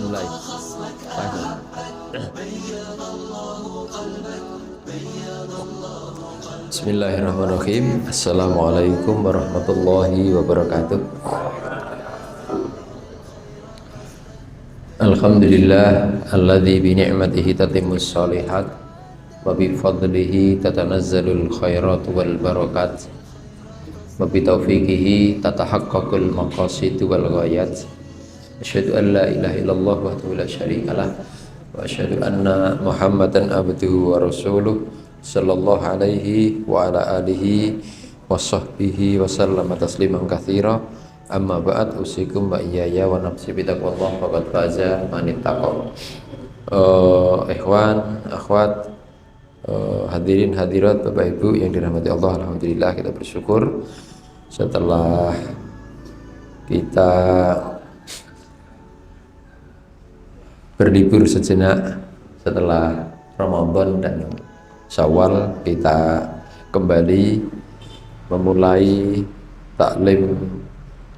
mulai. Bismillahirrahmanirrahim. Assalamualaikum warahmatullahi wabarakatuh. Alhamdulillah alladzi bi ni'matihi tatimmus shalihat wa bi fadlihi tatanazzalul khairat wal barakat wa bi taufiqihi tatahaqqaqul maqasid wal ghayat. Asyhadu an la ilaha illallah wahdahu la syarikalah wa asyhadu anna Muhammadan abduhu wa rasuluh sallallahu alaihi wa ala alihi wa sahbihi wa sallama tasliman katsira. Amma ba'd, usikum wa iyaya wa nafsi bitaqwallah faqad faza man ittaqa. Ikhwan, akhwat, hadirin hadirat Bapak Ibu yang dirahmati Allah, alhamdulillah kita bersyukur setelah kita berlibur sejenak setelah Ramadan dan Syawal, kita kembali memulai taklim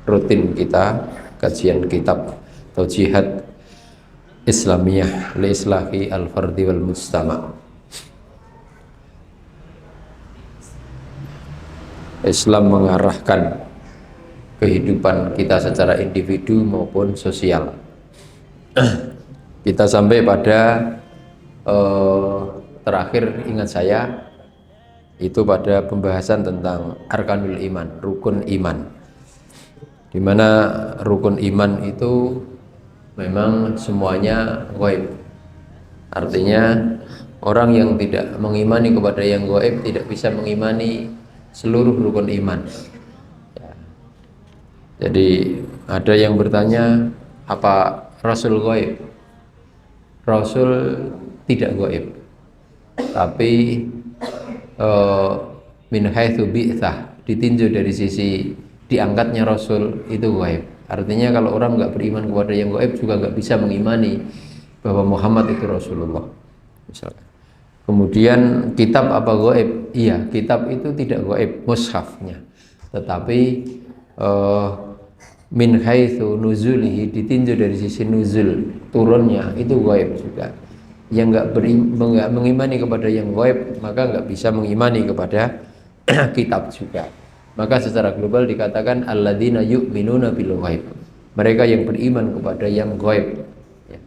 rutin kita, kajian kitab Taujihat Islamiyah li Islahi al-Fardi wal Mujtama'. Islam mengarahkan kehidupan kita secara individu maupun sosial. Kita sampai pada terakhir, ingat saya, itu pada pembahasan tentang arkanul iman, rukun iman, di mana rukun iman itu memang semuanya gaib. Artinya orang yang tidak mengimani kepada yang gaib tidak bisa mengimani seluruh rukun iman. Jadi ada yang bertanya, apa Rasul gaib? Rasul tidak gaib, tapi min haitsu bi'tsah, ditinjau dari sisi diangkatnya Rasul, itu gaib. Artinya kalau orang nggak beriman kepada yang gaib juga nggak bisa mengimani bahwa Muhammad itu Rasulullah misalkan. Kemudian kitab apa gaib? Iya, kitab itu tidak gaib, mushafnya, tetapi min haitsu nuzulihi, ditinjau dari sisi nuzul, turunnya, itu gaib juga. Yang nggak mengimani kepada yang gaib maka nggak bisa mengimani kepada kitab juga. Maka secara global dikatakan alladzina yu'minuna bil ghaib, mereka yang beriman kepada yang gaib. Ya.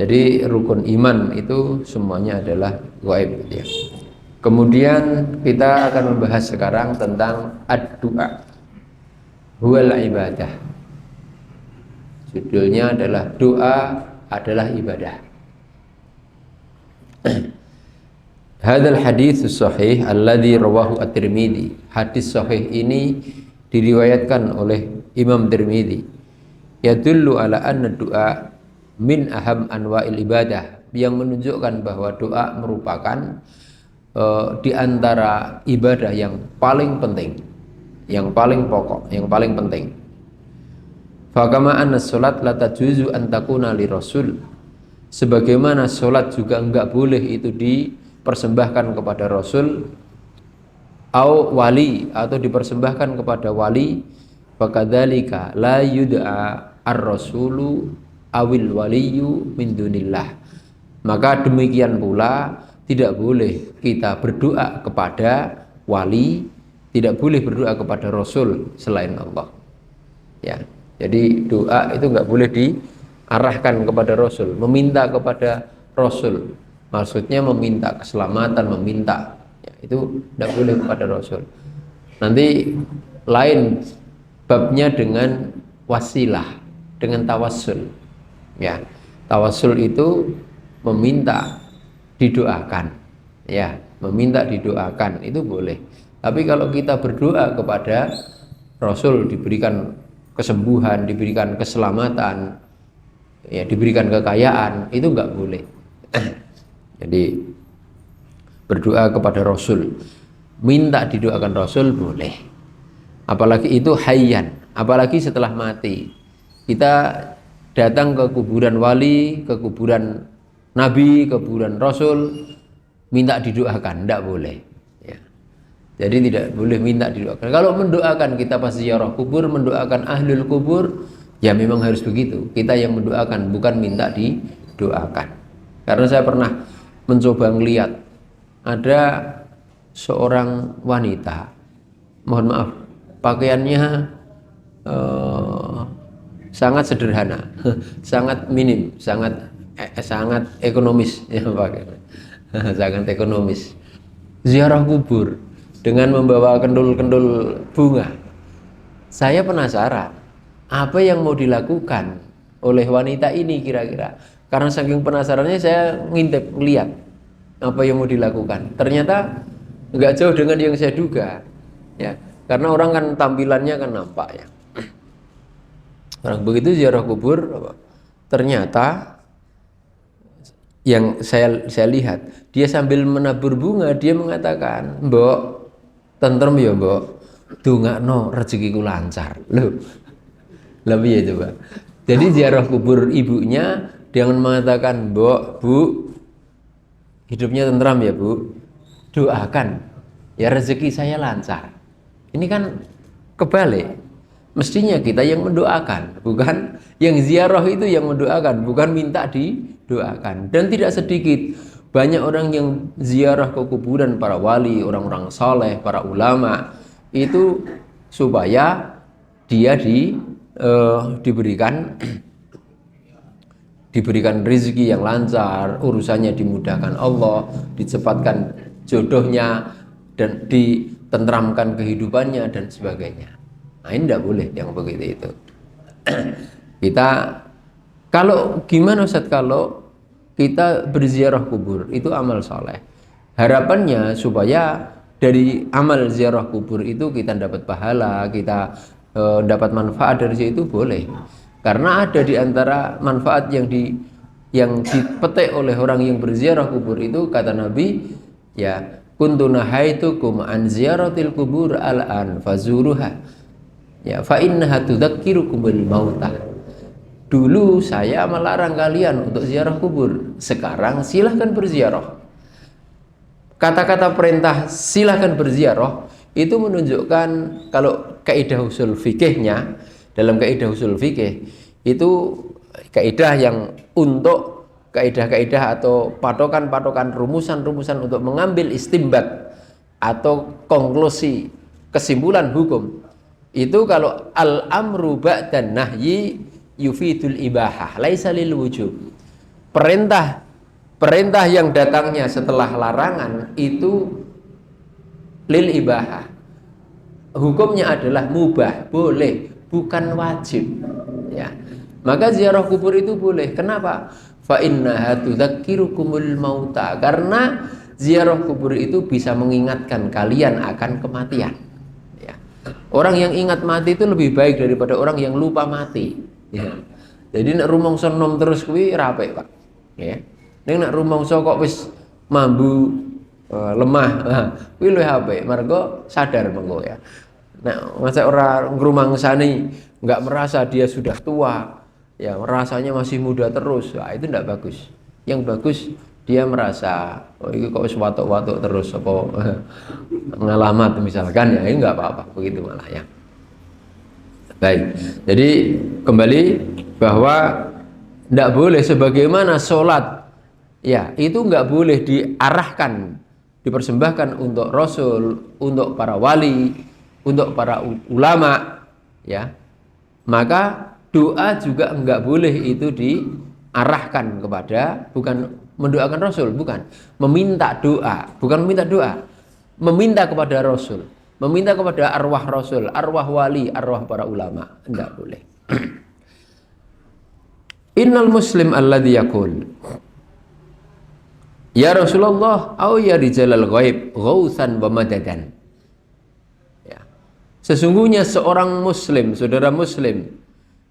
Jadi rukun iman itu semuanya adalah gaib, ya. Kemudian kita akan membahas sekarang tentang ad-du'a huwal ibadah. Judulnya adalah doa adalah ibadah. Hadzal hadits sahih alladzi rawahu at-Tirmidzi. Hadis sahih ini diriwayatkan oleh Imam Tirmidzi. Yadullu ala anna du'a min aham anwa'il ibadah, yang menunjukkan bahwa doa merupakan di antara ibadah yang paling penting, yang paling pokok, yang paling penting. Fakama anna sholat la tajuzu an takuna li rasul, sebagaimana sholat juga enggak boleh itu dipersembahkan kepada Rasul, au wali, atau dipersembahkan kepada wali. Fakadzalika la yud'a ar-rasulu awil waliyu min dunillah, maka demikian pula tidak boleh kita berdoa kepada wali, tidak boleh berdoa kepada Rasul selain Allah, ya. Jadi doa itu nggak boleh diarahkan kepada Rasul, meminta kepada Rasul, maksudnya meminta keselamatan, meminta, ya, itu tidak boleh kepada Rasul. Nanti lain babnya dengan wasilah, dengan tawassul, ya. Tawassul itu meminta didoakan, ya, meminta didoakan itu boleh. Tapi kalau kita berdoa kepada Rasul diberikan kesembuhan, diberikan keselamatan, ya, diberikan kekayaan, itu enggak boleh. Jadi berdoa kepada Rasul, minta didoakan Rasul boleh. Apalagi itu hayyan, apalagi setelah mati. Kita datang ke kuburan wali, ke kuburan nabi, ke kuburan Rasul, minta didoakan, enggak boleh. Jadi tidak boleh minta didoakan. Kalau mendoakan kita pas ziarah kubur, mendoakan ahlul kubur, Ya memang harus begitu. Kita yang mendoakan, bukan minta didoakan. Karena saya pernah mencoba ngeliat ada seorang wanita, mohon maaf, pakaiannya sangat sederhana, sangat minim, sangat ekonomis, ya pakaiannya. Sangat ekonomis. Ziarah kubur dengan membawa kendul-kendul bunga. Saya penasaran, apa yang mau dilakukan oleh wanita ini kira-kira? Karena saking penasarannya saya ngintip, lihat apa yang mau dilakukan. Ternyata nggak jauh dengan yang saya duga, ya. Karena orang kan tampilannya kan nampak ya. Orang begitu ziarah kubur, ternyata yang saya lihat, dia sambil menabur bunga, dia mengatakan, "Mbok, tentrem ya mbok, dongakno rezekiku lancar." Loh, lebih ya coba. Jadi ziarah kubur ibunya dengan mengatakan, "Mbok, Bu, hidupnya tentram ya Bu, doakan ya rezeki saya lancar." Ini kan kebalik. Mestinya kita yang mendoakan, bukan yang ziarah itu yang mendoakan, bukan minta didoakan. Dan tidak sedikit banyak orang yang ziarah ke kuburan para wali, orang-orang saleh, para ulama itu supaya dia diberikan rezeki yang lancar, urusannya dimudahkan Allah, dicepatkan jodohnya dan ditentramkan kehidupannya dan sebagainya. Nah, ini tidak boleh yang begitu itu. Kita kalau gimana Ustaz, kalau kita berziarah kubur itu amal soleh. Harapannya supaya dari amal ziarah kubur itu kita dapat pahala, kita dapat manfaat dari situ, boleh. Karena ada di antara manfaat yang dipetik oleh orang yang berziarah kubur itu, kata Nabi, ya, kuntu nahaitukum an ziyaratil kubur al-an fazuruha. Ya, fa innaha tudzakkirukumul mautah. Dulu saya melarang kalian untuk ziarah kubur. Sekarang silahkan berziarah. Kata-kata perintah silahkan berziarah itu menunjukkan kalau kaidah usul fikihnya, dalam kaidah usul fikih itu kaidah yang untuk kaidah-kaidah atau patokan-patokan, rumusan-rumusan untuk mengambil istimbat atau konklusi kesimpulan hukum. Itu kalau al-amru ba'dan nahyi yufidul ibahah laisa lil wujub. Perintah yang datangnya setelah larangan itu lil ibahah. Hukumnya adalah mubah, boleh, bukan wajib. Ya. Maka ziarah kubur itu boleh. Kenapa? Fa innaha tudzakkirukumul mauta. Karena ziarah kubur itu bisa mengingatkan kalian akan kematian. Orang yang ingat mati itu lebih baik daripada orang yang lupa mati. Ya. Jadi nek rumangsa nom terus kuwi rapi, Pak. Ya. Nek rumangsa kok wis mambu lemah, kuwi luwih apik, mergo sadar mengko ya. Nek masa ora ngrumangsani, enggak merasa dia sudah tua, ya rasanya masih muda terus, nah, itu enggak bagus. Yang bagus dia merasa, oh ini kok watuk-watuk terus apa ngalamat misalkan, ya ini nggak apa-apa, begitu malah ya. Baik, jadi kembali bahwa tidak boleh sebagaimana sholat, ya itu nggak boleh diarahkan, dipersembahkan untuk Rasul, untuk para wali, untuk para ulama, ya. Maka doa juga nggak boleh itu diarahkan kepada, bukan mendoakan Rasul, bukan meminta doa, bukan meminta doa, meminta kepada Rasul, meminta kepada arwah Rasul, arwah wali, arwah para ulama, tidak boleh. Innal muslim alladhi yaqul ya Rasulullah au ya rijalal ghaib ghausan wa madadan. Ya. Sesungguhnya seorang muslim, saudara muslim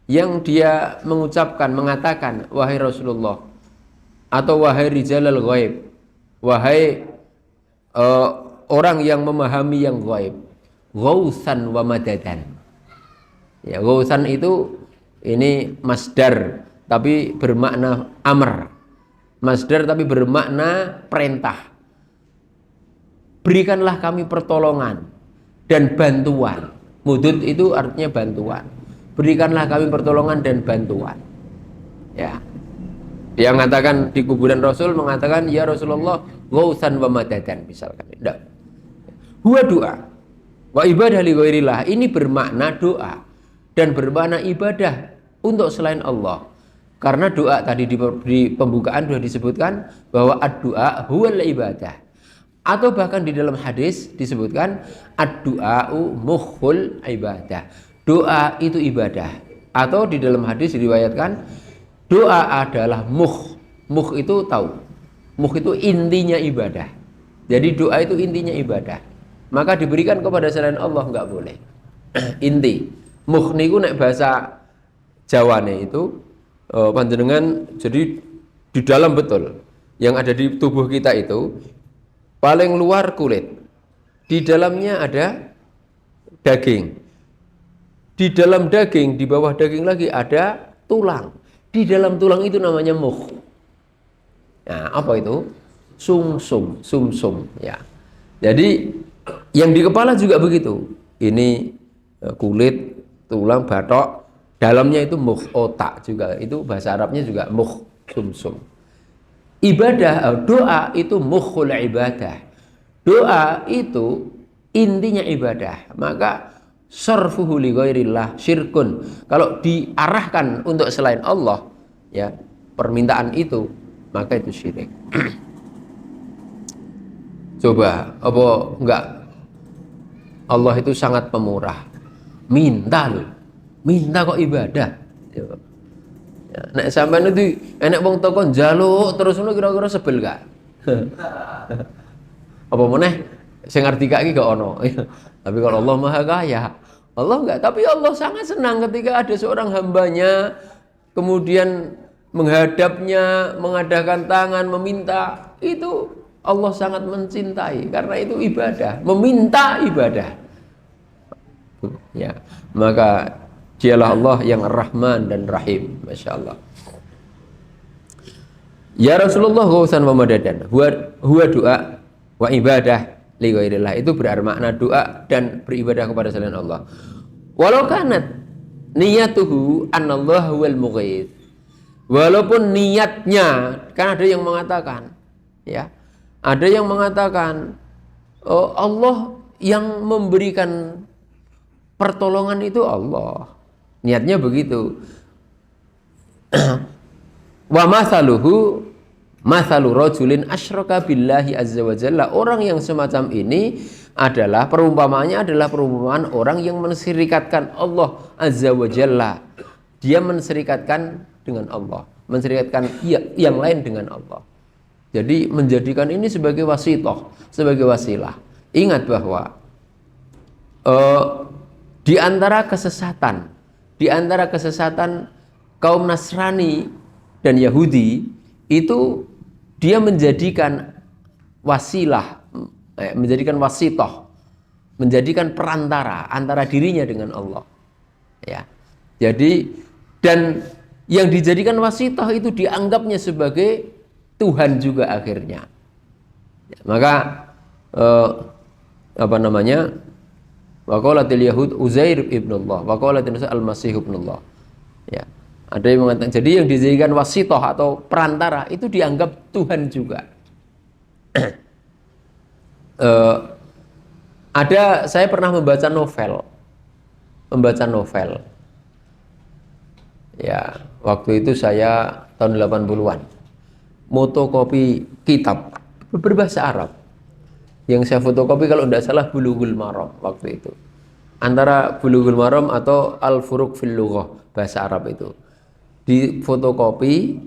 yang dia mengucapkan, mengatakan, wahai Rasulullah, atau wahai rijalal ghaib, wahai orang yang memahami yang ghaib, ghausan wa madadan. Ya, ghausan itu ini masdar tapi bermakna amr. Masdar tapi bermakna perintah. Berikanlah kami pertolongan dan bantuan. Mudud itu artinya bantuan. berikanlah kami pertolongan dan bantuan. Ya. Dia mengatakan di kuburan Rasul, mengatakan ya Rasulullah ghausan wa madadan misalkan. Tidak. Huwa doa wa ibadah li ghairillah, ini bermakna doa dan bermakna ibadah untuk selain Allah. Karena doa tadi di pembukaan sudah disebutkan bahwa ad-doa huwal ibadah. Atau bahkan di dalam hadis disebutkan ad-du'a'u mukhul ibadah. Doa itu ibadah. Atau di dalam hadis diriwayatkan doa adalah muh. Muh itu tahu. Muh itu intinya ibadah. Jadi doa itu intinya ibadah. Maka diberikan kepada selain Allah enggak boleh. Inti. Muh niku nek bahasa Jawane itu panjenengan, jadi di dalam betul yang ada di tubuh kita itu paling luar kulit. Di dalamnya ada daging. Di dalam daging, di bawah daging lagi ada tulang. Di dalam tulang itu namanya muh. Nah, apa itu? Sumsum, sumsum ya. Jadi yang di kepala juga begitu. Ini kulit, tulang, batok, dalamnya itu muh, otak juga. Itu bahasa Arabnya juga muh, sumsum. Ibadah, doa itu mukhul ibadah. Doa itu intinya ibadah. Maka sarfuhu li ghairillah syirkun. Kalau diarahkan untuk selain Allah, ya, permintaan itu, maka itu syirik. Coba, apa enggak? Allah itu sangat pemurah. Minta loh. Minta kok ibadah. Ya, nek sampean itu enek wong toko njaluk terus ngono kira-kira sebel gak? Apa meneh sing ngerti gak iki gak ono. Tapi kalau Allah Maha Kaya, Allah enggak, tapi Allah sangat senang ketika ada seorang hambanya kemudian menghadapnya, mengadakan tangan, meminta. Itu Allah sangat mencintai karena itu ibadah, meminta ibadah. Ya, maka dialah Allah yang Rahman dan Rahim, Masya Allah. Ya Rasulullah ghausan wa madadan, huwa doa wa ibadah li ghairillah, itu bermakna doa dan beribadah kepada selain Allah. Walau kanat niyatuhu anallahu wal mughith, walaupun niatnya, kan ada yang mengatakan, ya, ada yang mengatakan oh, Allah yang memberikan pertolongan itu Allah. Niatnya begitu. Wa masaluhu masalu rajulin asyraka billahi azza wa jalla. Orang yang semacam ini adalah perumpamaannya adalah perumpamaan orang yang menserikatkan Allah azza wa jalla. Dia menserikatkan dengan Allah, menserikatkan yang lain dengan Allah. Jadi menjadikan ini sebagai wasithah, sebagai wasilah. Ingat bahwa di antara kesesatan kaum Nasrani dan Yahudi itu dia menjadikan wasilah, menjadikan wasithah, menjadikan perantara antara dirinya dengan Allah. Ya. Jadi dan yang dijadikan wasithah itu dianggapnya sebagai Tuhan juga akhirnya. Ya, maka apa namanya? Wa qalatil yahud Uzair ibnullah, wa qalatil nasara al-masih ibnullah. Ya. Ada yang mengatakan jadi yang dijadikan wasithah atau perantara itu dianggap Tuhan juga. Saya pernah membaca novel. Ya, waktu itu saya tahun 80-an. Motokopi kitab berbahasa Arab. Yang saya fotokopi kalau tidak salah Bulughul Maram waktu itu. Antara Bulughul Maram atau Al-Furuq fil Lughah, bahasa Arab itu. Di fotokopi,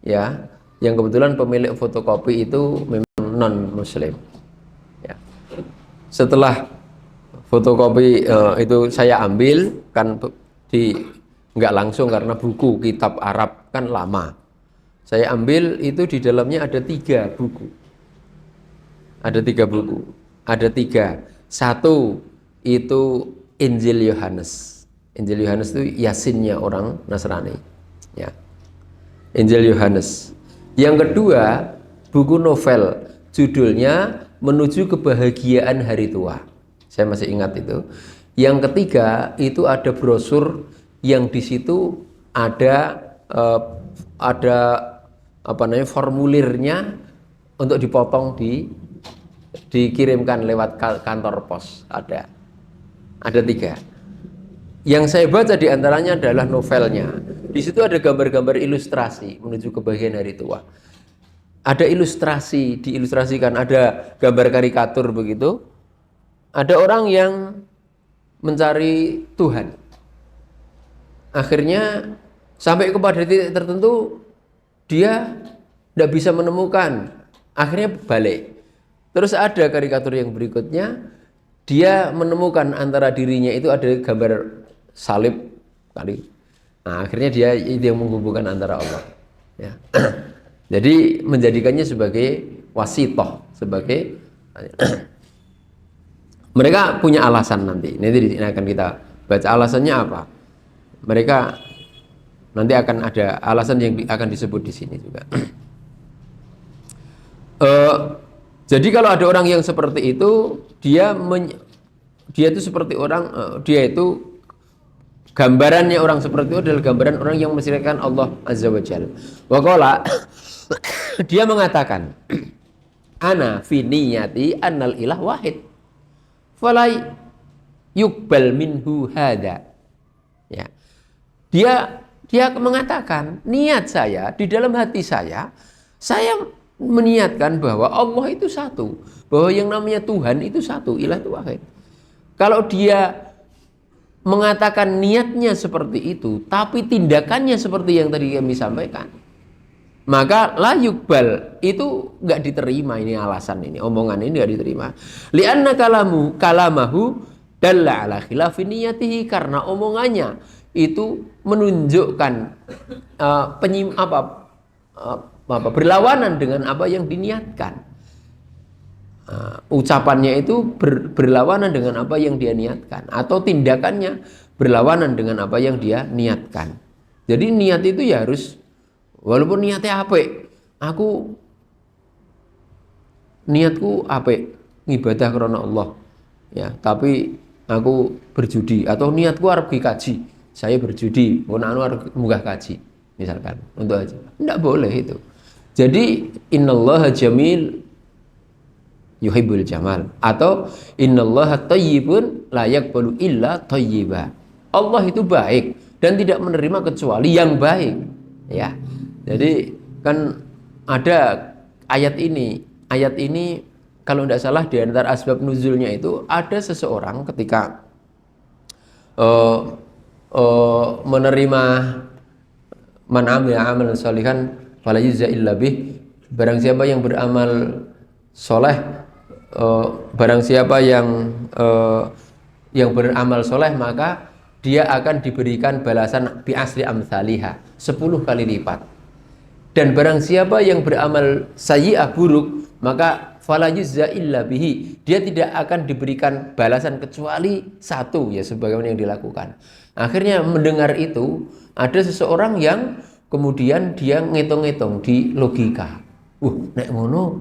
ya, yang kebetulan pemilik fotokopi itu memang non muslim. Ya. Setelah fotokopi itu saya ambil, kan nggak langsung karena buku kitab Arab kan lama. Saya ambil itu di dalamnya ada 3 buku. Ada 3 buku. Ada 3. Satu itu Injil Yohanes. Injil Yohanes itu Yasinnya orang Nasrani. Ya. Injil Yohanes. Yang kedua buku novel. Judulnya Menuju Kebahagiaan Hari Tua. Saya masih ingat itu. Yang ketiga itu ada brosur yang di situ ada ada apa namanya formulirnya untuk dipotong dikirimkan lewat kantor pos. Ada 3. Yang saya baca diantaranya adalah novelnya. Di situ ada gambar-gambar ilustrasi menuju kebahagiaan hari tua. Ada ilustrasi, diilustrasikan, ada gambar karikatur begitu. Ada orang yang mencari Tuhan. Akhirnya sampai kepada titik tertentu dia tidak bisa menemukan. Akhirnya balik. Terus ada karikatur yang berikutnya, dia menemukan antara dirinya itu ada gambar salib kali. Nah, akhirnya dia itu yang menghubungkan antara Allah. Ya. Jadi menjadikannya sebagai wasitoh, sebagai mereka punya alasan nanti. Nanti akan kita baca alasannya apa. Mereka nanti akan ada alasan yang akan disebut di sini juga. Jadi kalau ada orang yang seperti itu, dia itu seperti orang, dia itu gambarannya orang seperti itu adalah gambaran orang yang mensyirikkan Allah Azza wa Jalla. Wa qala dia mengatakan, ana fi niyati annal ilah wahid falai yuqbal minhu hada. Ya. Dia mengatakan, niat saya di dalam hati saya meniatkan bahwa Allah itu satu, bahwa yang namanya Tuhan itu satu, ilah itu wahid. Kalau dia mengatakan niatnya seperti itu, tapi tindakannya seperti yang tadi kami sampaikan, maka la yuqbal, itu nggak diterima. Ini alasan, ini omongan ini nggak diterima. Lianna kalamahu dalla ala khilafi niyatihi, karena omongannya itu menunjukkan berlawanan dengan apa yang diniatkan. Ucapannya itu berlawanan dengan apa yang dia niatkan, atau tindakannya berlawanan dengan apa yang dia niatkan. Jadi niat itu ya harus, walaupun niatnya apik, niatku apik, ngibadah karena Allah, ya, tapi aku berjudi, atau niatku arep kaji, saya berjudi, arep munggah kaji, misalkan, untuk aja, tidak boleh itu. Jadi innallaha jamil yuhibbul jamal, atau innallaha thayyibun la yaqbalu illa thayyiba. Allah itu baik dan tidak menerima kecuali yang baik, ya. Jadi kan ada ayat ini kalau tidak salah di antara asbab nuzulnya itu ada seseorang ketika menerima man amila amalan sholihan fala yujza illa bih, barang siapa yang beramal soleh, barang siapa yang beramal soleh, maka dia akan diberikan balasan bi asli amsalihah, 10 kali lipat. Dan barang siapa yang beramal sayyi'ah, buruk, maka fala yujza illa bihi, dia tidak akan diberikan balasan kecuali 1, ya sebagaimana yang dilakukan. Akhirnya mendengar itu, ada seseorang yang kemudian dia ngitung-ngitung di logika. Nek ngono,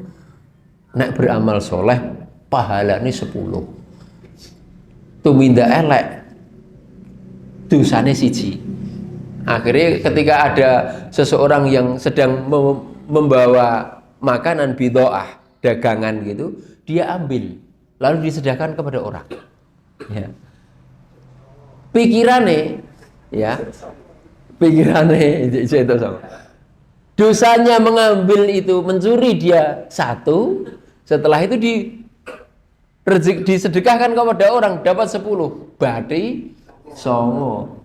nek beramal soleh pahalane 10, tumindak elek dosane 1. Akhirnya ketika ada seseorang yang sedang membawa makanan bidoah, dagangan gitu, dia ambil lalu disedekahkan kepada orang, ya. Pikirannya itu sama. Dosanya mengambil itu, mencuri dia 1, setelah itu disedekahkan kepada orang, dapat 10, berarti 9.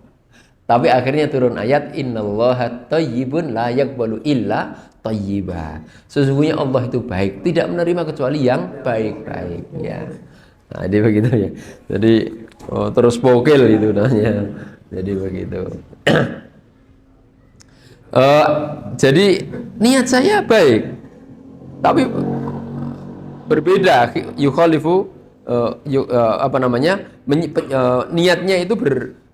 Tapi akhirnya turun ayat innallaha thayyibun la yaqbalu illa thayyiba. Sesungguhnya Allah itu baik, tidak menerima kecuali yang baik-baik, ya. Nah, jadi begitu ya. Jadi terus pokil itu namanya. Jadi begitu. Jadi niat saya baik, tapi berbeda. Yukhalifu niatnya itu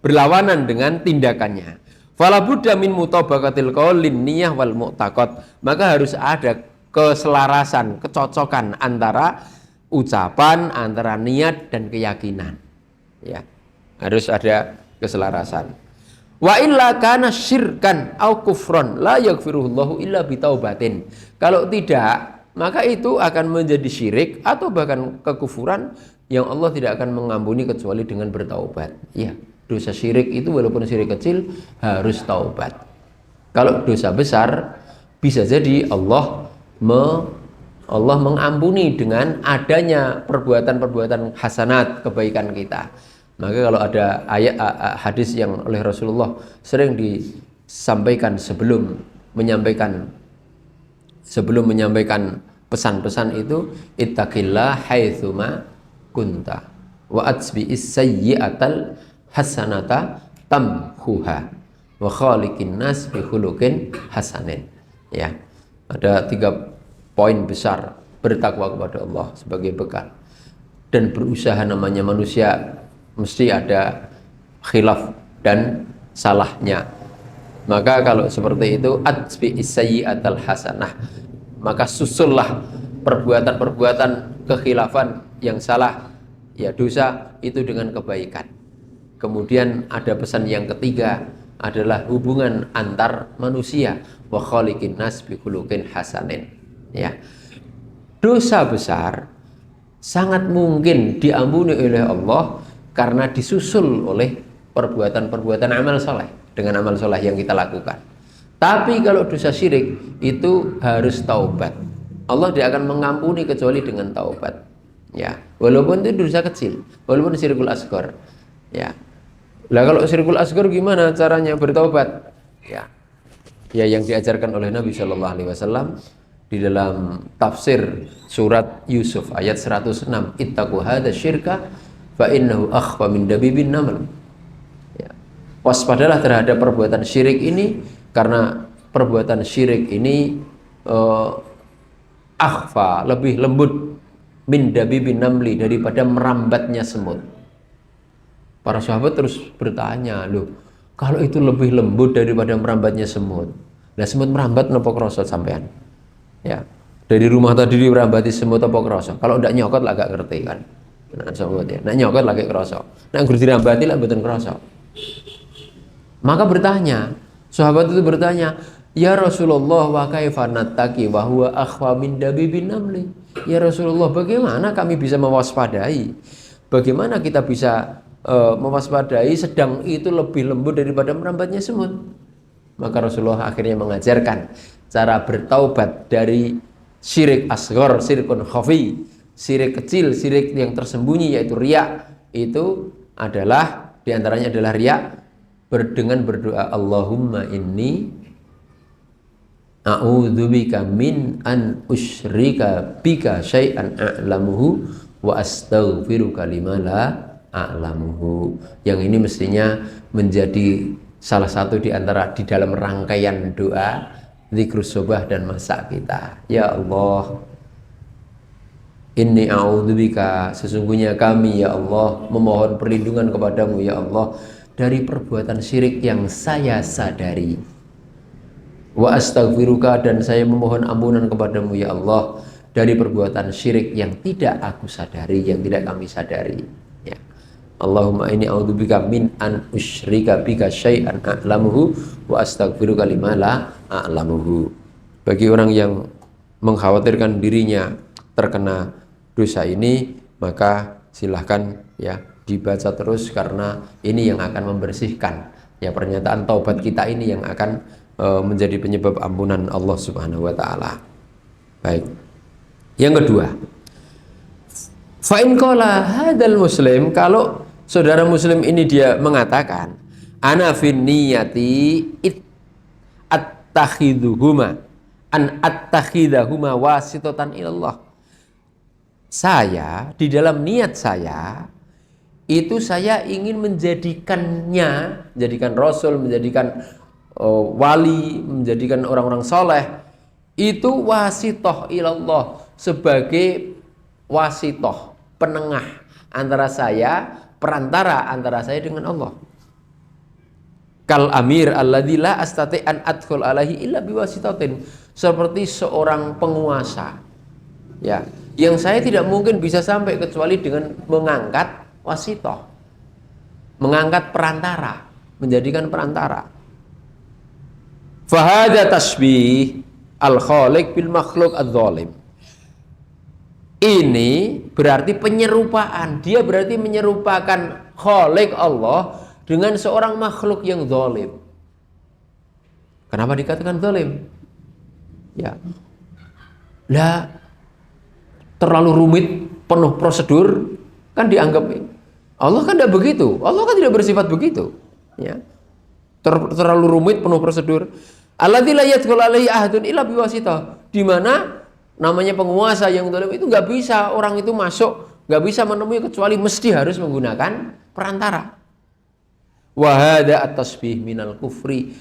berlawanan dengan tindakannya. Fala budda min mutabaqatil qaulin niyah wal mu'taqad, maka harus ada keselarasan, kecocokan antara ucapan, antara niat dan keyakinan, ya. Harus ada keselarasan. Wa illa kana syirkan au kufron la yaghfiruhullahu illa bitaubatin. Kalau tidak, maka itu akan menjadi syirik atau bahkan kekufuran yang Allah tidak akan mengampuni kecuali dengan bertaubat. Ya, dosa syirik itu walaupun syirik kecil harus taubat. Kalau dosa besar bisa jadi Allah mengampuni dengan adanya perbuatan-perbuatan hasanat, kebaikan kita. Maka kalau ada ayat hadis yang oleh Rasulullah sering disampaikan sebelum menyampaikan pesan-pesan itu, ittaqillah haitsuma kunta wa atsbi'is sayyi'atal hasanata tamhuha wa khaliqin nas bi khuluqin hasanin. Ya. Ada 3 poin besar bertakwa kepada Allah sebagai bekal. Dan berusaha, namanya manusia mesti ada khilaf dan salahnya. Maka kalau seperti itu, atsbi'is sayyi'atal hasanah, maka susullah perbuatan-perbuatan kekhilafan yang salah, ya dosa itu dengan kebaikan. Kemudian ada pesan yang ketiga adalah hubungan antar manusia, wa khaliqin nas bi khuluqin hasanin. Ya. Dosa besar sangat mungkin diampuni oleh Allah karena disusul oleh perbuatan-perbuatan amal soleh, dengan amal soleh yang kita lakukan. Tapi kalau dosa syirik itu harus taubat. Allah tidak akan mengampuni kecuali dengan taubat. Ya, walaupun itu dosa kecil, walaupun syirkul asghar. Ya. Lah kalau syirkul asghar gimana caranya bertaubat? Ya. Ya, yang diajarkan oleh Nabi Shallallahu Alaihi Wasallam di dalam tafsir surat Yusuf ayat 106, ittaqu hadza syirka fa innahu akhfa min dabibin naml. Ya. Waspadalah terhadap perbuatan syirik ini, karena perbuatan syirik ini akhfa, lebih lembut, min dabibin namli, daripada merambatnya semut. Para sahabat terus bertanya, loh, kalau itu lebih lembut daripada merambatnya semut, lah semut merambat napa krasa sampean? Ya, dari rumah tadi dirambati semut apa krasa? Kalau ndak nyokot lah gak ngerti kan. Nah, semut ya. Nek nyokot lagi krasa. Nek gur dirambati lah mboten krasa. Maka bertanya, sahabat itu bertanya, "Ya Rasulullah, wa kaifa nattaqi wa huwa akhwa min dabibin namli?" Ya Rasulullah, bagaimana kami bisa mewaspadai? Bagaimana kita bisa mewaspadai sedang itu lebih lembut daripada merambatnya semut? Maka Rasulullah akhirnya mengajarkan cara bertaubat dari syirik asghar, syirkun khafi, syirik kecil, syirik yang tersembunyi, yaitu riya. Itu adalah, diantaranya adalah riya, dengan berdoa, Allahumma inni a'udzubika min an usyrika bika syai'an a'lamuhu wa astaghfiruka lima la a'lamuhu. Yang ini mestinya menjadi salah satu di antara di dalam rangkaian doa zikrus sobah dan masa kita. Ya Allah, inni a'udzubika, sesungguhnya kami ya Allah memohon perlindungan kepadamu ya Allah dari perbuatan syirik yang saya sadari. Wa astaghfiruka, dan saya memohon ampunan kepadamu ya Allah dari perbuatan syirik yang tidak aku sadari, yang tidak kami sadari. Ya. Allahumma inni a'udzubika min an usyrika bika syai'an a'lamuhu wa astaghfiruka lima la a'lamuhu. Bagi orang yang mengkhawatirkan dirinya terkena dosa ini, maka silahkan ya dibaca terus, karena ini yang akan membersihkan. Ya, pernyataan taubat kita ini yang akan menjadi penyebab ampunan Allah Subhanahu wa taala. Baik. Yang kedua, fa in qala hadzal muslim, kalau saudara muslim ini dia mengatakan, ana fin niyati attakhiduhuma an attakhidahuma wasitatan ilallah. Saya di dalam niat saya itu saya ingin menjadikannya, menjadikan rasul, menjadikan wali, menjadikan orang-orang soleh itu wasitoh ilallah, sebagai wasitoh, penengah antara saya, perantara antara saya dengan Allah. Kal amir alladzi la astati an adkhul alaihi illa biwasitatin, seperti seorang penguasa ya, yang saya tidak mungkin bisa sampai kecuali dengan mengangkat wasitoh, mengangkat perantara, menjadikan perantara. Fahada tasbih al-khaliq bil makhluk adz-dzalim. Ini berarti penyerupaan. Dia berarti menyerupakan khaliq Allah dengan seorang makhluk yang zalim. Kenapa dikatakan zalim? Ya. Lah terlalu rumit, penuh prosedur, kan dianggap Allah kan tidak begitu. Allah kan tidak bersifat begitu. Ya. Terlalu rumit, penuh prosedur. Alladzi la yadkhulu alaihi ahadun illa biwasithah. Di mana namanya penguasa yang zalim itu nggak bisa orang itu masuk, nggak bisa menemui kecuali mesti harus menggunakan perantara. Wa hadza at-tasbih minal kufri.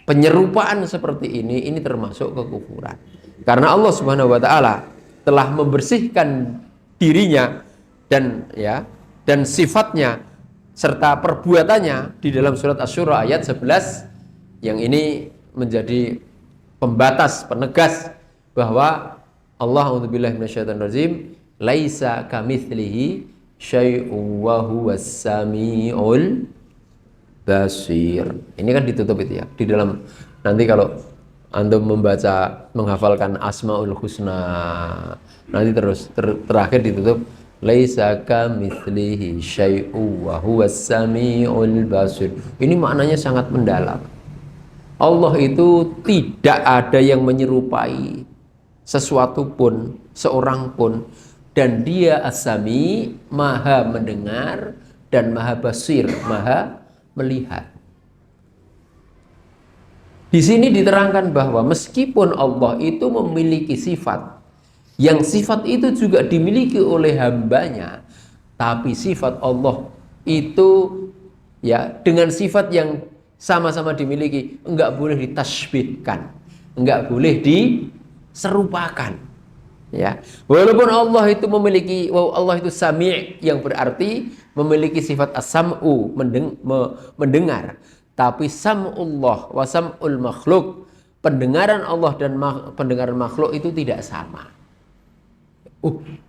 Penyerupaan seperti ini termasuk kekufuran. Karena Allah Subhanahu wa taala telah membersihkan dirinya dan sifatnya serta perbuatannya di dalam surat Asy-Syura ayat 11 yang ini menjadi pembatas, penegas bahwa Allah a'udzubillahi minasyaitonir rajim laisa kamitslihi syai'un wa huwas samiul basir. Ini kan ditutup itu ya. Di dalam nanti kalau antum membaca menghafalkan Asmaul Husna nanti terus terakhir ditutup laisa kamitslihi syai'un wa huwas samiul basir. Ini maknanya sangat mendalam. Allah itu tidak ada yang menyerupai sesuatu pun, seorang pun, dan dia as-sami, maha mendengar dan maha basir, maha melihat. Di sini diterangkan bahwa meskipun Allah itu memiliki sifat, yang sifat itu juga dimiliki oleh hambanya, tapi sifat Allah itu ya dengan sifat yang sama-sama dimiliki, enggak boleh ditasbihkan, enggak boleh diserupakan. Ya, walaupun Allah itu memiliki, Allah itu sami' yang berarti memiliki sifat as-sam'u, mendengar, tapi sam'ullah wa sam'ul makhluk, pendengaran Allah dan pendengaran makhluk itu tidak sama.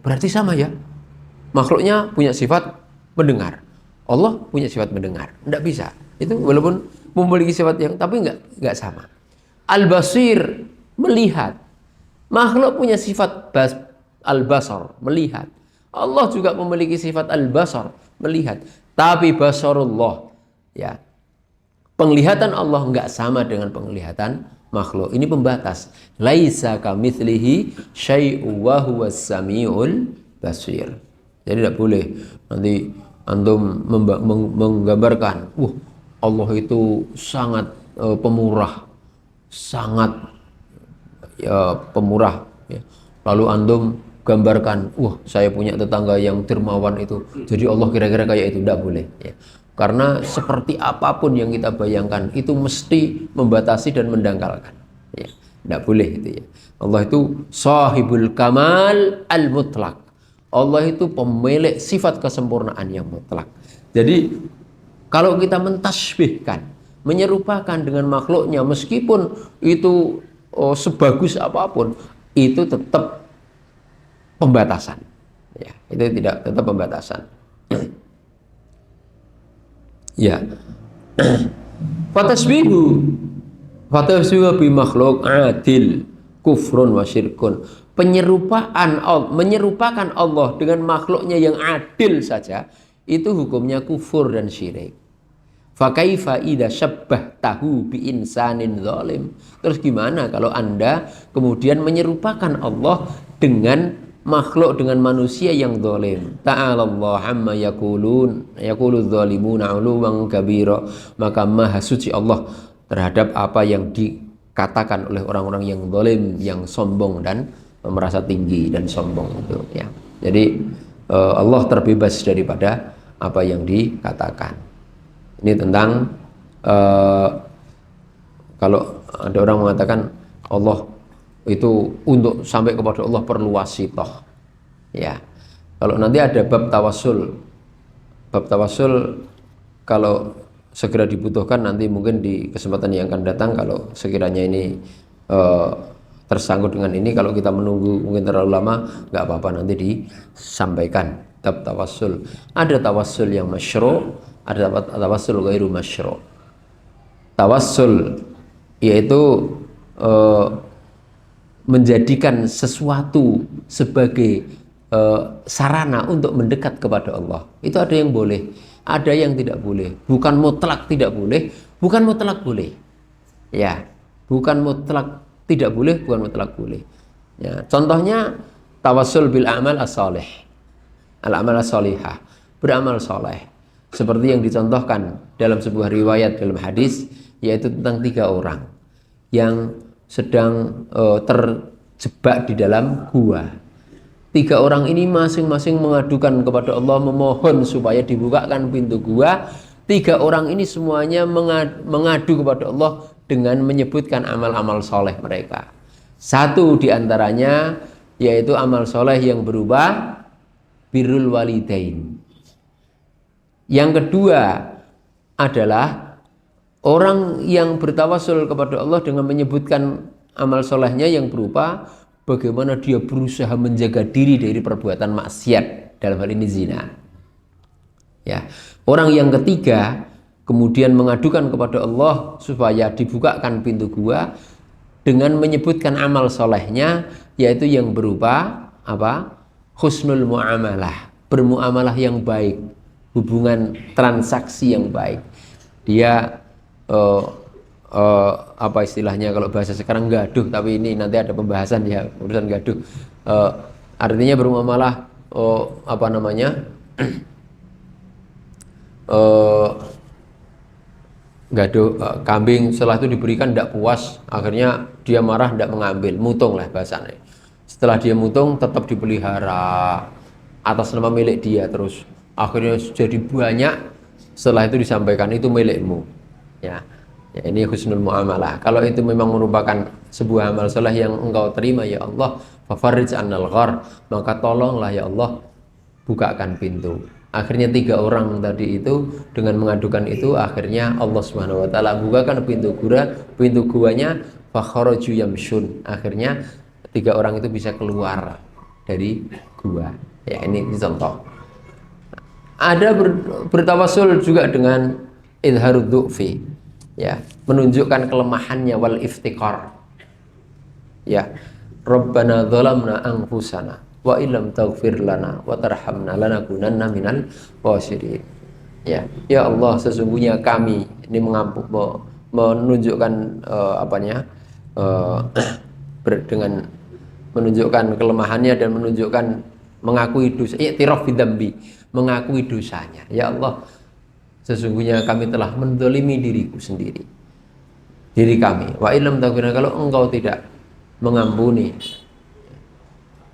Berarti sama ya? Makhluknya punya sifat mendengar, Allah punya sifat mendengar, enggak bisa. Itu walaupun memiliki sifat yang tapi enggak sama. Al-basir, melihat. Makhluk punya sifat al-basar, melihat. Allah juga memiliki sifat al-basar, melihat. Tapi basarullah, ya. Penglihatan Allah enggak sama dengan penglihatan makhluk. Ini pembatas. Laisa kamitslihi syai'un wa huwas samiul basir. Jadi tidak boleh nanti antum menggambarkan, Allah itu sangat pemurah, sangat pemurah. Ya. Lalu antum gambarkan, saya punya tetangga yang dermawan itu, jadi Allah kira-kira kayak itu. Tidak boleh. Ya. Karena seperti apapun yang kita bayangkan itu mesti membatasi dan mendangkalkan. Ya. Tidak boleh itu ya. Allah itu sahibul kamal al-mutlak. Allah itu pemilik sifat kesempurnaan yang mutlak. Jadi kalau kita mentasbihkan, menyerupakan dengan makhluknya, meskipun itu sebagus apapun, itu tetap pembatasan. Ya, itu tidak tetap pembatasan. Ya. Fatasbihu bi makhluk adil kufrun wa syirkun. Menyerupakan Allah dengan makhluknya yang adil saja, itu hukumnya kufur dan syirik. Fa kaifa idza syabbahtahu bi insanin zalim. Terus gimana kalau Anda kemudian menyerupakan Allah dengan makhluk, dengan manusia yang zalim? Ta'ala Allah amma yaqulun yaqulu dzalimuna 'uluwan kabira. Maka maha suci Allah terhadap apa yang dikatakan oleh orang-orang yang zalim, yang sombong dan merasa tinggi dan sombong itu ya. Jadi Allah terbebas daripada apa yang dikatakan. Ini tentang kalau ada orang mengatakan Allah itu untuk sampai kepada Allah perlu wasithah. Ya. Kalau nanti ada bab tawassul kalau segera dibutuhkan nanti mungkin di kesempatan yang akan datang, kalau sekiranya ini tersangkut dengan ini, kalau kita menunggu mungkin terlalu lama, nggak apa-apa, nanti disampaikan bab tawassul. Ada tawassul yang masyru', ada tawassul ghairu masyru'. Tawassul yaitu menjadikan sesuatu sebagai sarana untuk mendekat kepada Allah. Itu ada yang boleh, ada yang tidak boleh. Bukan mutlak tidak boleh, bukan mutlak boleh. Ya, bukan mutlak tidak boleh, bukan mutlak boleh. Ya, contohnya tawassul bil amal as-salih. Al-amal as-salihah, beramal soleh. Seperti yang dicontohkan dalam sebuah riwayat dalam hadis, yaitu tentang 3 orang yang sedang terjebak di dalam gua. 3 orang ini masing-masing mengadukan kepada Allah, memohon supaya dibukakan pintu gua. 3 orang ini semuanya mengadu kepada Allah dengan menyebutkan amal-amal soleh mereka. Satu diantaranya yaitu amal soleh yang berupa birrul walidain. Yang kedua adalah orang yang bertawassul kepada Allah dengan menyebutkan amal solehnya yang berupa bagaimana dia berusaha menjaga diri dari perbuatan maksiat, dalam hal ini zina. Ya. Orang yang ketiga kemudian mengadukan kepada Allah supaya dibukakan pintu gua dengan menyebutkan amal solehnya, yaitu yang berupa apa? Husnul muamalah, bermuamalah yang baik, hubungan transaksi yang baik. Dia apa istilahnya kalau bahasa sekarang gaduh, tapi ini nanti ada pembahasan ya urusan gaduh. Artinya bermuamalah apa namanya? Gaduh kambing, setelah itu diberikan tidak puas, akhirnya dia marah, tidak mengambil, mutung lah bahasanya. Setelah dia mutung tetap dipelihara atas nama milik dia, terus akhirnya jadi banyak. Setelah itu disampaikan itu milikmu. Ya, ini husnul muamalah. Kalau itu memang merupakan sebuah amal soleh yang engkau terima ya Allah, fafarrij annal ghar, maka tolonglah ya Allah bukakan pintu. Akhirnya 3 orang tadi itu dengan mengadukan itu, akhirnya Allah Subhanahu wa taala bukakan pintu guanya, fakharaju yamshun. Akhirnya 3 orang itu bisa keluar dari gua. Ya, ini contoh. Ada bertawassul juga dengan idharud du'fi. Ya, menunjukkan kelemahannya, wal iftikar. Ya, Rabbana dzalamna anfusana wa illam taghfir lana wa tarhamna lanakunanna minal khasirin. Ya, ya Allah, sesungguhnya kami ini menunjukkan dengan menunjukkan kelemahannya dan menunjukkan mengakui dosa, i'tiraf bidzambi, mengakui dosanya. Ya Allah, sesungguhnya kami telah menzalimi diriku sendiri, diri kami. Wa illam taghfir, kalau engkau tidak mengampuni,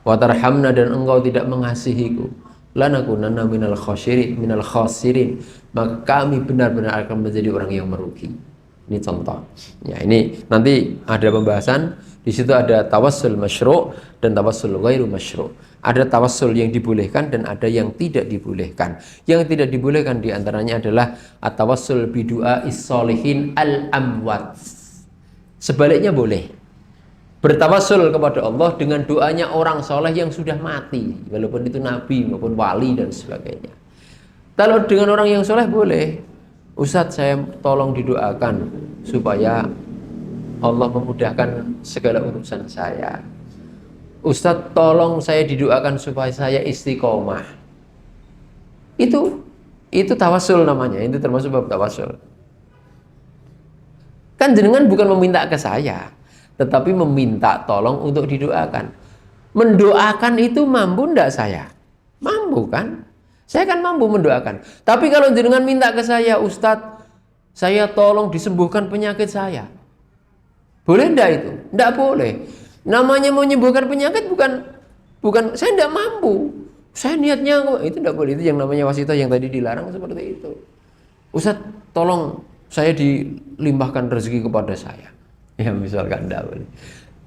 wa tarhamna, dan engkau tidak mengasihiku, lanakunanna minal khasirin, maka kami benar-benar akan menjadi orang yang merugi. Ini contoh. Ya, ini nanti ada pembahasan. Di situ ada tawassul masyru' dan tawassul ghairu masyru'. Ada tawassul yang dibolehkan dan ada yang tidak dibolehkan. Yang tidak dibolehkan diantaranya adalah at-tawassul bidu'a'is sholihin al-amwat. Sebaliknya boleh bertawassul kepada Allah dengan doanya orang soleh yang sudah mati, walaupun itu nabi maupun wali dan sebagainya. Kalau dengan orang yang soleh boleh, Ustadz saya tolong didoakan supaya Allah memudahkan segala urusan saya. Ustadz tolong saya didoakan supaya saya istiqomah. Itu tawassul namanya, itu termasuk bab tawassul. Kan jenengan bukan meminta ke saya, tetapi meminta tolong untuk didoakan. Mendoakan itu mampu enggak saya? Mampu kan? Saya kan mampu mendoakan. Tapi kalau jenengan minta ke saya, Ustadz, saya tolong disembuhkan penyakit saya. Boleh enggak itu? Enggak boleh. Namanya mau menyembuhkan penyakit bukan saya enggak mampu. Saya niatnya kok, itu enggak boleh. Itu yang namanya wasitah yang tadi dilarang seperti itu. Ustadz, tolong saya dilimpahkan rezeki kepada saya. Ya misalkan enggak boleh.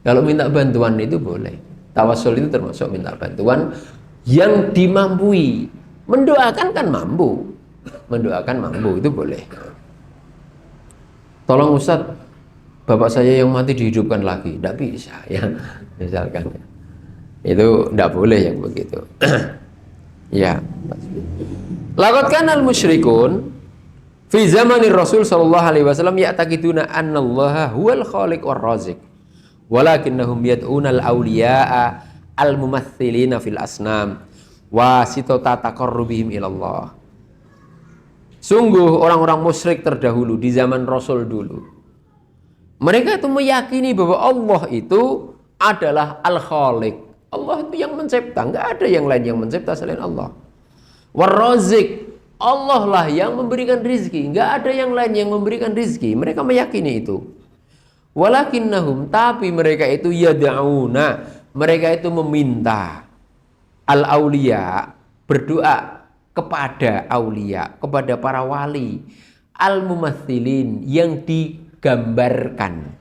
Kalau minta bantuan itu boleh. Tawassul itu termasuk minta bantuan yang dimampui. Mendoakan kan mampu. Mendoakan mampu, itu boleh. Tolong Ustadz, bapak saya yang mati dihidupkan lagi. Tidak bisa ya. Misalkan. Itu tidak boleh yang begitu. Ya. Laqad kanal musyrikun, Fi zamanir Rasul sallallahu alaihi wasallam ya'taqiduna annallaha huwal khaliq war raziq. Walakinnahum yad'una al-awliya'a al-mumaththilina fil asnam wasitata taqarrubihim ilallah. Sungguh orang-orang musyrik terdahulu di zaman Rasul dulu, mereka itu meyakini bahwa Allah itu adalah Al-Khaliq. Allah itu yang mencipta, nggak ada yang lain yang mencipta selain Allah. War-Razik, Allah lah yang memberikan rizki, nggak ada yang lain yang memberikan rizki. Mereka meyakini itu. Walakinnahum, tapi mereka itu yad'una, mereka itu meminta al-auliya, berdoa kepada aulia, kepada para wali, al-mumaththilin, yang digambarkan,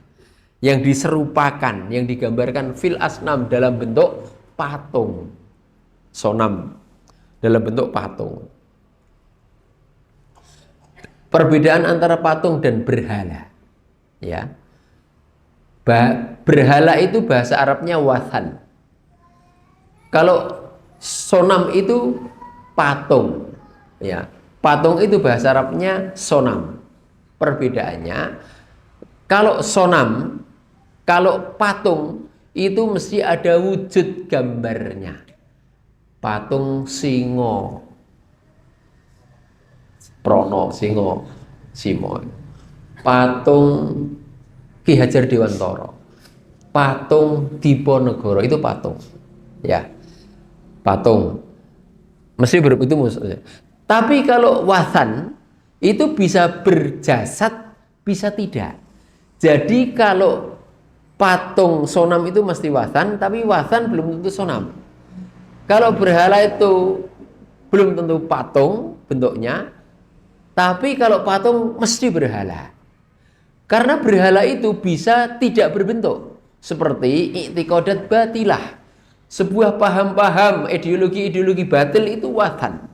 yang diserupakan, yang digambarkan fil asnam, dalam bentuk patung, sonam, dalam bentuk patung. Perbedaan antara patung dan berhala, ya. Berhala itu bahasa Arabnya wathan. Kalau sonam itu patung, ya. Patung itu bahasa Arabnya sonam. Perbedaannya, kalau sonam, kalau patung itu mesti ada wujud gambarnya. Patung singo, Prono, singo, Simo. Patung Ki Hajar Dewantara, patung Diponegoro, itu patung, ya, patung. Mesti itu maksudnya. Tapi kalau wathan itu bisa berjasad, bisa tidak. Jadi kalau patung sonam itu mesti wathan, tapi wathan belum tentu sonam. Kalau berhala itu belum tentu patung bentuknya, tapi kalau patung mesti berhala. Karena berhala itu bisa tidak berbentuk, seperti i'tiqadat batilah, sebuah paham-paham, ideologi-ideologi batil itu wathan.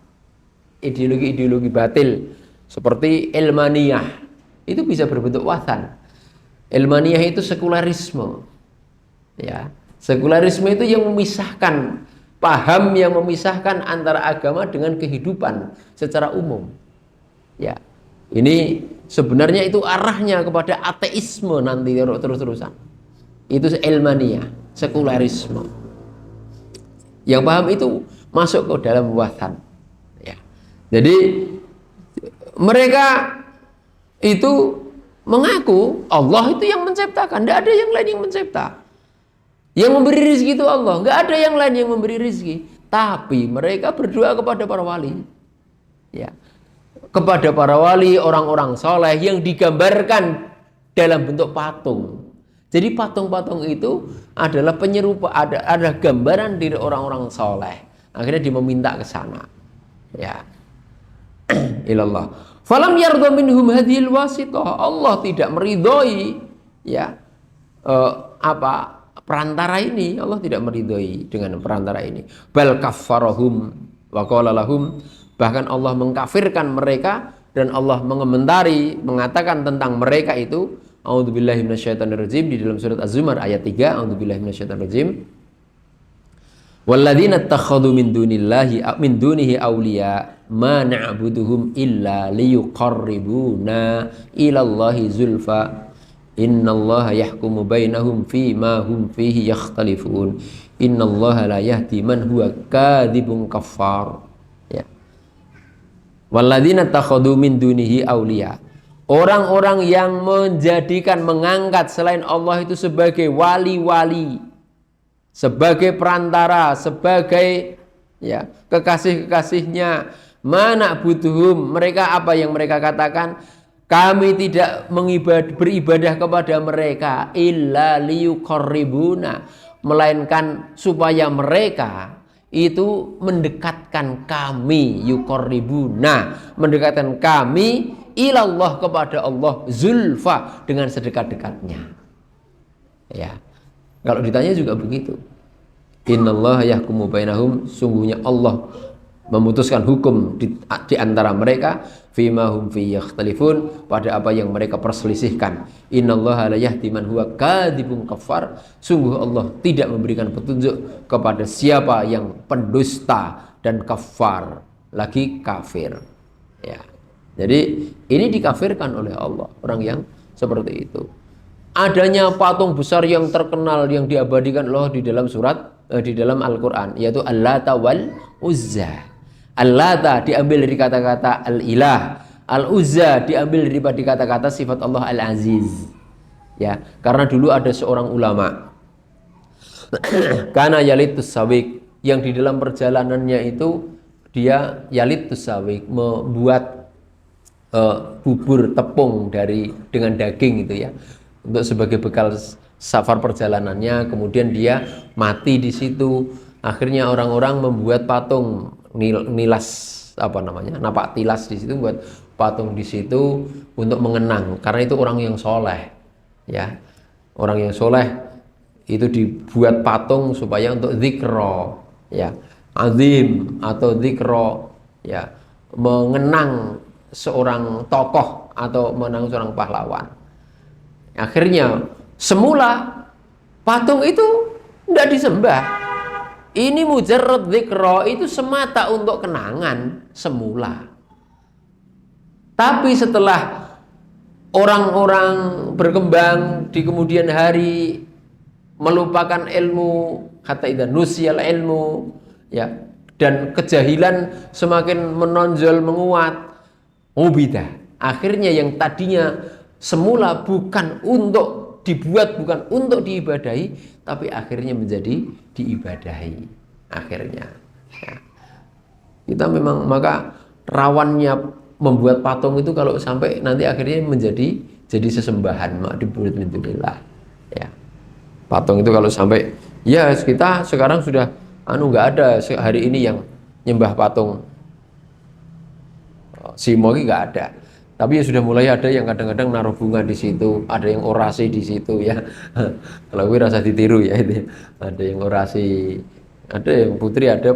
Ideologi-ideologi batil seperti ilmaniyah itu bisa berbentuk wathan. Ilmaniyah itu sekularisme, ya. Sekularisme itu yang memisahkan, paham yang memisahkan antara agama dengan kehidupan secara umum, ya. Ini sebenarnya itu arahnya kepada ateisme nanti terus-terusan. Itu ilmaniyah, sekularisme. Yang paham itu masuk ke dalam wathan, ya. Jadi mereka itu mengaku Allah itu yang menciptakan, tidak ada yang lain yang mencipta. Yang memberi rezeki itu Allah, nggak ada yang lain yang memberi rezeki. Tapi mereka berdoa kepada para wali, ya, kepada para wali, orang-orang soleh yang digambarkan dalam bentuk patung. Jadi patung-patung itu adalah penyerupa, ada gambaran diri orang-orang soleh. Akhirnya dia meminta ke sana, ya. Ilallah. Falam yarda minhum hadhil wasithah. Allah tidak meridhoi, ya, perantara ini. Allah tidak meridhoi dengan perantara ini. Bal kaffarahum wa qala lahum, bahkan Allah mengkafirkan mereka dan Allah mengomentari, mengatakan tentang mereka itu, a'udzubillahi minasyaitonirrajim, di dalam surat Az-Zumar ayat 3, a'udzubillahi minasyaitonirrajim. Walladzina ittakhadhu min dunihi awliya ma na'buduhum illa liyuqarribuna ilallahi zulfa innallaha yahkumu bainahum fima hum fihi yakhtalifun innallaha la yahdi man huwa kadzibun kaffar. Ya. Walladzina ittakhadhu min dunihi awliya, orang-orang yang menjadikan, mengangkat selain Allah itu sebagai wali-wali, sebagai perantara, sebagai, ya, kekasih-kekasihnya. Mana butuhum, mereka apa yang mereka katakan? Kami tidak beribadah kepada mereka illa liyuqarribuna, melainkan supaya mereka itu mendekatkan kami, yuqarribuna, mendekatkan kami ilallah, kepada Allah, zulfa, dengan sedekat-dekatnya. Ya. Kalau ditanya juga begitu. Innallaha yahkumu bainahum, sungguhnya Allah memutuskan hukum di antara mereka, fima hum fi yakhtalifun, pada apa yang mereka perselisihkan. Innallaha la yahdi man huwa kadzibun kafar, sungguh Allah tidak memberikan petunjuk kepada siapa yang pendusta dan kafar, lagi kafir. Ya. Jadi ini dikafirkan oleh Allah orang yang seperti itu. Adanya patung besar yang terkenal yang diabadikan Allah di dalam di dalam Al-Qur'an, yaitu Al-Lata wal Uzza. Al-Lata diambil dari kata-kata Al-Ilah, Al-Uzza diambil dari kata-kata sifat Allah Al-Aziz. Ya, karena dulu ada seorang ulama karena yalitus sawik, yang di dalam perjalanannya itu dia yalitus sawik, membuat bubur tepung dengan daging itu ya, untuk sebagai bekal safar perjalanannya. Kemudian dia mati di situ. Akhirnya orang-orang membuat patung nilas, apa namanya, napak tilas di situ, buat patung di situ untuk mengenang, karena itu orang yang soleh ya, orang yang soleh itu dibuat patung supaya untuk zikro ya, azim atau zikro ya, mengenang seorang tokoh atau mengenang seorang pahlawan. Akhirnya semula patung itu tidak disembah, ini mujarrad zikro, itu semata untuk kenangan semula. Tapi setelah orang-orang berkembang di kemudian hari, melupakan ilmu, kata idza nusiyal ilmu ya, dan kejahilan semakin menonjol menguat, ubida. Akhirnya yang tadinya semula bukan untuk dibuat, bukan untuk diibadahi, tapi akhirnya menjadi diibadahi akhirnya ya. Kita memang maka rawannya membuat patung itu kalau sampai nanti akhirnya jadi sesembahan ma'dibulillah ya. Patung itu kalau sampai ya, kita sekarang sudah nggak ada hari ini yang nyembah patung Simo, nggak ada. Tapi ya sudah mulai ada yang kadang-kadang naruh bunga di situ, ada yang orasi di situ ya. Kalau gue rasa ditiru ya itu. Ada yang orasi, ada yang putri, ada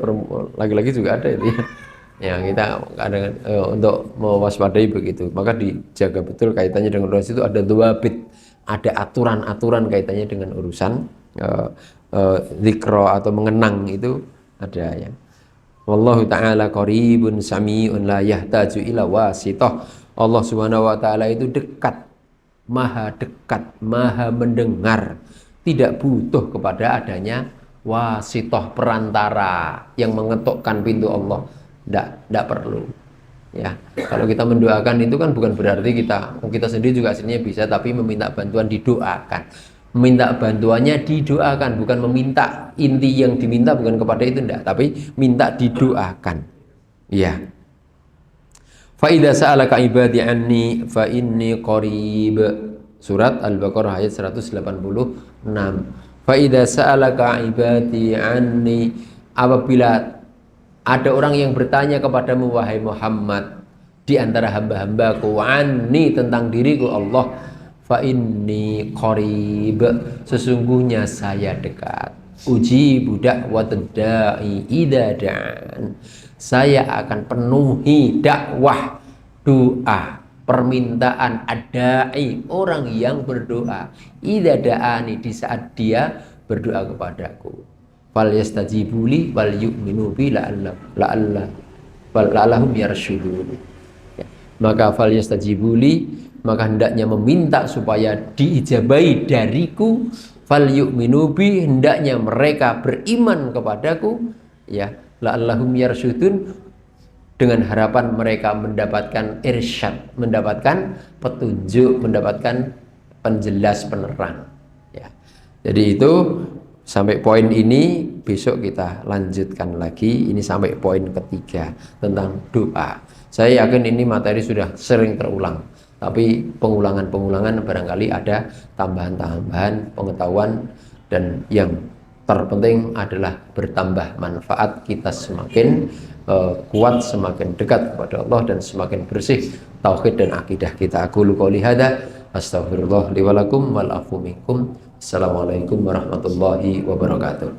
laki-laki juga ada itu ya. Ya kita kadang untuk mewaspadai begitu, maka dijaga betul kaitannya dengan orasi itu, ada dawabit, ada aturan-aturan kaitannya dengan urusan zikro atau mengenang itu ada ya. Wallahu ta'ala qaribun sami'un la yahtaju ila wasithah. Allah Subhanahu wa taala itu dekat, maha mendengar, tidak butuh kepada adanya wasithah, perantara yang mengetukkan pintu Allah. Tidak perlu ya. Kalau kita mendoakan itu kan bukan berarti kita sendiri juga aslinya bisa, tapi meminta bantuan didoakan, meminta bantuannya didoakan, bukan meminta. Inti yang diminta bukan kepada itu, enggak, tapi minta didoakan ya. Fa idza sa'alaka ibadi anni fa inni qarib, surat Al-Baqarah ayat 186. Fa idza sa'alaka ibadi anni, apabila ada orang yang bertanya kepadamu wahai Muhammad di antara hamba-hambaku, anni, tentang diriku Allah, fa inni qarib, sesungguhnya saya dekat, ujibu da'watad da'i idza da'an, saya akan penuhi dakwah, doa, permintaan adai, orang yang berdoa, idza da'ani, di saat dia berdoa kepadaku. Fal yastajibuli wal yu'minu bi la'allahum yarshudun ya. Maka fal yastajibuli, maka hendaknya meminta supaya diijabahi dariku, fal yu'minu bi, hendaknya mereka beriman kepadaku ya, la'allahum yarshudun, dengan harapan mereka mendapatkan irsyad, mendapatkan petunjuk, mendapatkan penjelas, penerang ya. Jadi itu sampai poin ini, besok kita lanjutkan lagi. Ini sampai poin ketiga tentang doa. Saya yakin ini materi sudah sering terulang, tapi pengulangan-pengulangan barangkali ada tambahan-tambahan pengetahuan, dan yang terpenting adalah bertambah manfaat. Kita semakin kuat, semakin dekat kepada Allah, dan semakin bersih tauhid dan akidah kita. Aku qouli hadza, astaghfirullah li wa lakum wal afu minkum. Assalamualaikum warahmatullahi wabarakatuh.